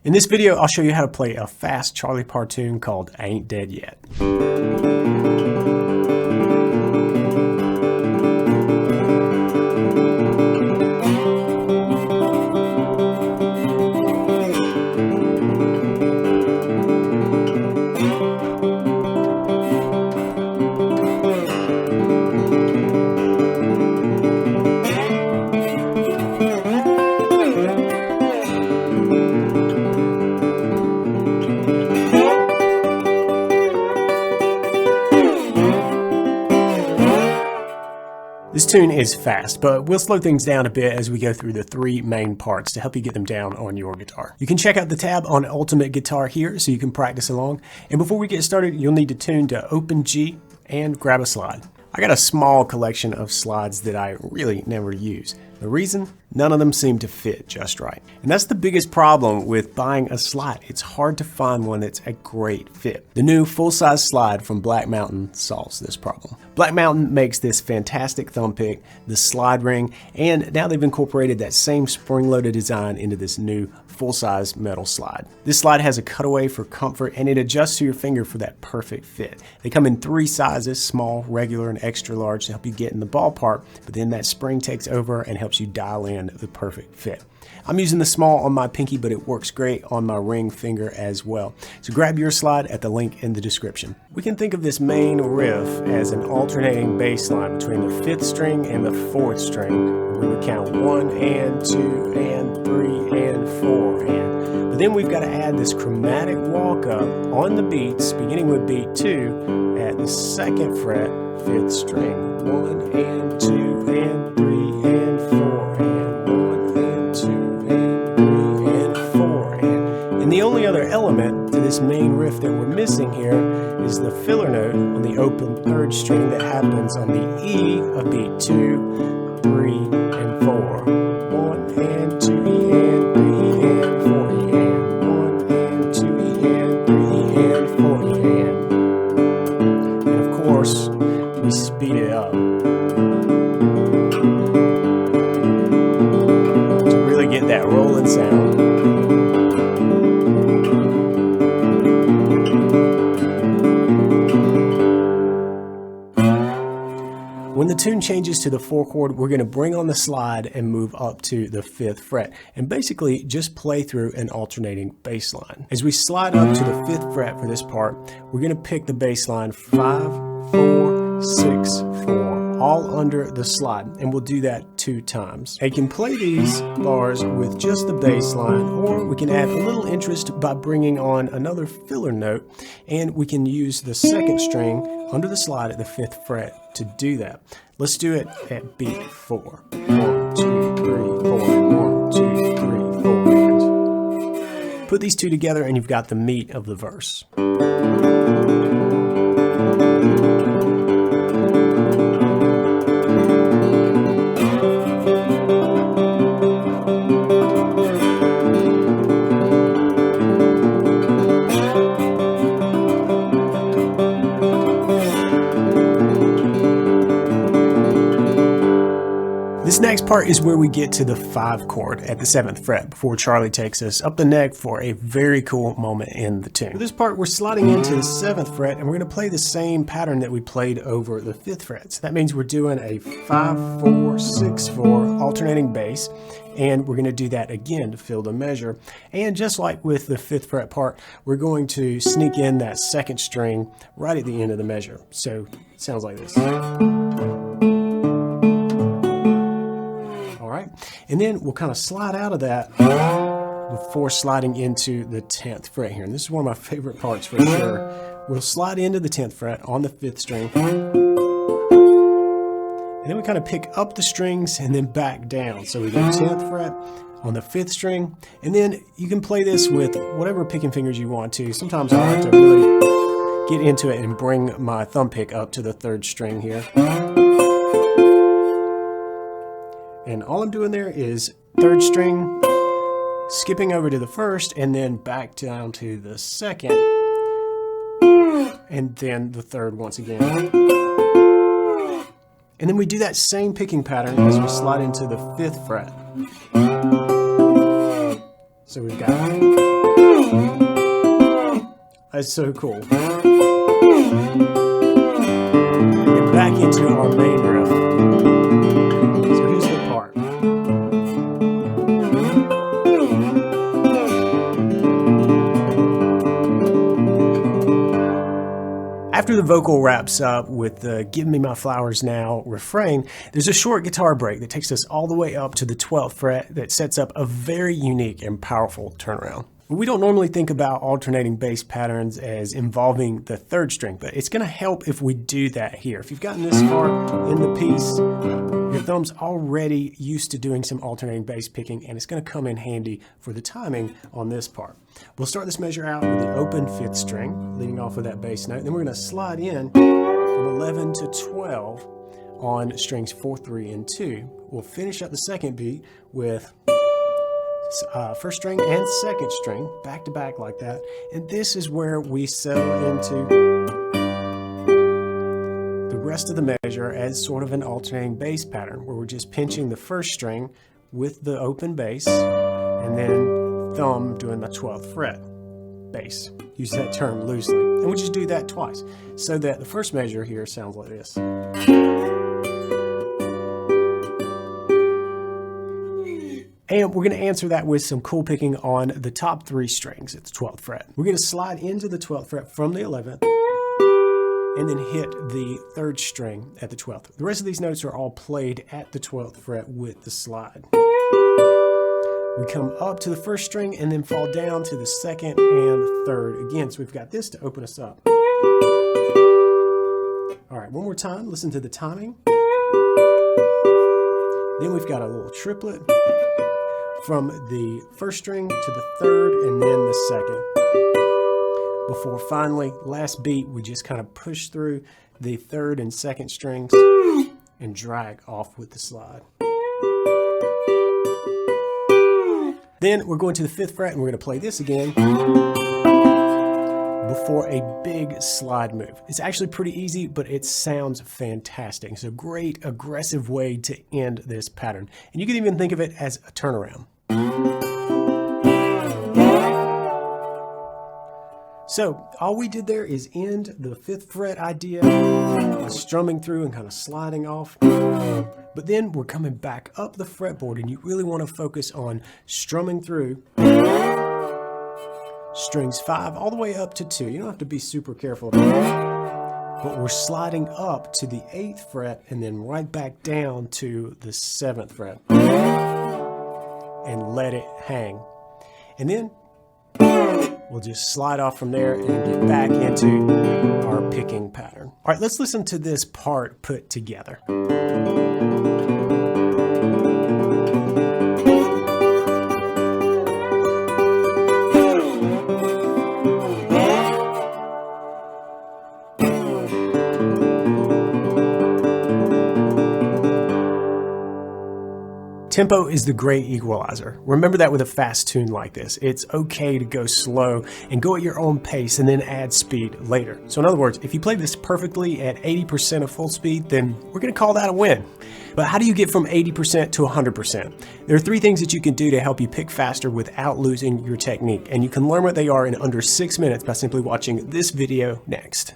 In this video, I'll show you how to play a fast Charlie Parr tune called Ain't Dead Yet. This tune is fast, but we'll slow things down a bit as we go through the three main parts to help you get them down on your guitar. You can check out the tab on Ultimate Guitar here so you can practice along. And before we get started, you'll need to tune to open G and grab a slide. I got a small collection of slides that I really never use. The reason? None of them seem to fit just right. And that's the biggest problem with buying a slide. It's hard to find one that's a great fit. The new full-size slide from Black Mountain solves this problem. Black Mountain makes this fantastic thumb pick, the slide ring, and now they've incorporated that same spring-loaded design into this new full-size metal slide. This slide has a cutaway for comfort and it adjusts to your finger for that perfect fit. They come in three sizes, small, regular, and extra large to help you get in the ballpark, but then that spring takes over and helps you dial in the perfect fit. I'm using the small on my pinky, but it works great on my ring finger as well. So grab your slide at the link in the description. We can think of this main riff as an alternating bass line between the 5th string and the 4th string. We would count 1 and 2 and 3 and 4 and. But then we've got to add this chromatic walk up on the beats, beginning with beat 2 at the 2nd fret, 5th string. 1 and 2 and 3 and 4 and 1 and 2 and 3 and 4 and the only other element to this main riff that we're missing here is the filler note on the open 3rd string that happens on the E of beat 2, 3 and 4. 1 and 2 and 3 and 4 and 1 and 2 and 3 and 4 and of course we speed it up to really get that rolling sound. When the tune changes to the 4 chord, we're going to bring on the slide and move up to the 5th fret and basically just play through an alternating bass line. As we slide up to the 5th fret for this part, we're going to pick the bass line 5, 4, 6, 4, all under the slide, and we'll do that 2 times. And you can play these bars with just the bass line, or we can add a little interest by bringing on another filler note, and we can use the 2nd string under the slide at the 5th fret to do that. Let's do it at beat 4. 1, 2, 3, 4, 1, 2, 3, 4, and put these two together and you've got the meat of the verse. This next part is where we get to the 5 chord at the 7th fret before Charlie takes us up the neck for a very cool moment in the tune. For this part, we're sliding into the 7th fret and we're going to play the same pattern that we played over the 5th fret. So that means we're doing a 5, 4, 6, 4 alternating bass, and we're going to do that again to fill the measure. And just like with the 5th fret part, we're going to sneak in that 2nd string right at the end of the measure. So it sounds like this. And then we'll kind of slide out of that before sliding into the 10th fret here. And this is one of my favorite parts for sure. We'll slide into the 10th fret on the 5th string. And then we kind of pick up the strings and then back down. So we go 10th fret on the 5th string. And then you can play this with whatever picking fingers you want to. Sometimes I like to really get into it and bring my thumb pick up to the 3rd string here. And all I'm doing there is 3rd string, skipping over to the 1st, and then back down to the 2nd, and then the 3rd once again. And then we do that same picking pattern as we slide into the 5th fret. So we've got That's so cool. And back into our main riff. So here's the part. After the vocal wraps up with the "Give Me My Flowers Now" refrain, there's a short guitar break that takes us all the way up to the 12th fret that sets up a very unique and powerful turnaround. We don't normally think about alternating bass patterns as involving the 3rd string, but it's going to help if we do that here. If you've gotten this far in the piece, your thumb's already used to doing some alternating bass picking, and it's going to come in handy for the timing on this part. We'll start this measure out with the open 5th string, leading off with that bass note. Then we're going to slide in from 11 to 12 on strings 4, 3, and 2. We'll finish up the second beat with 1st string and 2nd string back to back like that, and this is where we settle into the rest of the measure as sort of an alternating bass pattern where we're just pinching the 1st string with the open bass and then thumb doing the 12th fret bass. Use that term loosely, and we'll just do that twice so that the first measure here sounds like this. And we're going to answer that with some cool picking on the top 3 strings at the 12th fret. We're going to slide into the 12th fret from the 11th and then hit the 3rd string at the 12th. The rest of these notes are all played at the 12th fret with the slide. We come up to the 1st string and then fall down to the 2nd and 3rd again. So we've got this to open us up. All right, one more time. Listen to the timing. Then we've got a little triplet from the 1st string to the 3rd and then the 2nd. Before finally, last beat, we just kind of push through the 3rd and 2nd strings and drag off with the slide. Then we're going to the 5th fret and we're going to play this again before a big slide move. It's actually pretty easy, but it sounds fantastic. It's a great aggressive way to end this pattern. And you can even think of it as a turnaround. So all we did there is end the 5th fret idea by strumming through and kind of sliding off. But then we're coming back up the fretboard, and you really want to focus on strumming through strings 5 all the way up to 2. You don't have to be super careful about that. But we're sliding up to the 8th fret and then right back down to the 7th fret and let it hang. And then we'll just slide off from there and get back into our picking pattern. All right, let's listen to this part put together. Tempo is the great equalizer. Remember that with a fast tune like this. It's okay to go slow and go at your own pace and then add speed later. So in other words, if you play this perfectly at 80% of full speed, then we're going to call that a win. But how do you get from 80% to 100%? There are 3 things that you can do to help you pick faster without losing your technique, and you can learn what they are in under 6 minutes by simply watching this video next.